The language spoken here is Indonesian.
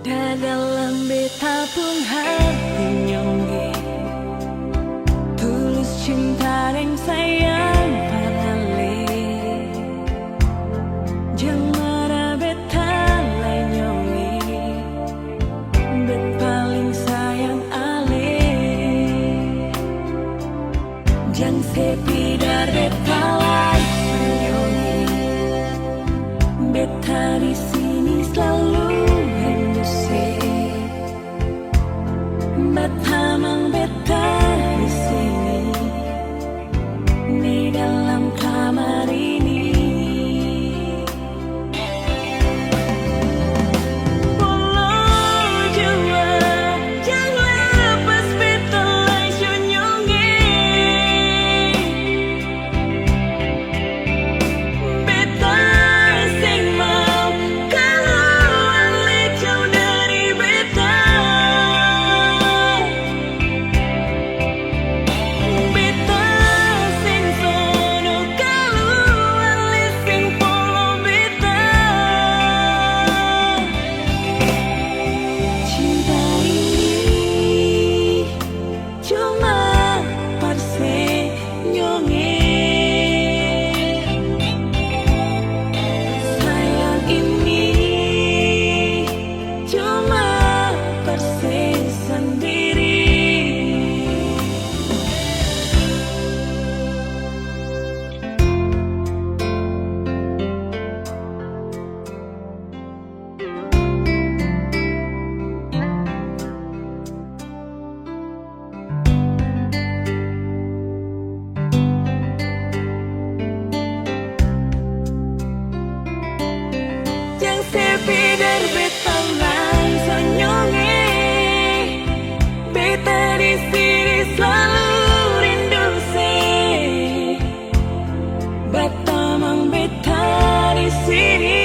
Dalam beta pun hati nyongge tulus cinta dan sayang parale Jemara beta lai nyongge bet paling sayang ale Jang sepidar beta lai nyongge beta di sini selalu Betamang beta di sini di dalam kamar ini. Walau jua jangan lepas beta lai sunyonge. Beta sing mau keluar jauh dari beta. Sepidar beta lai sunyonge beta di sini selalu rindu se Betamang beta di sini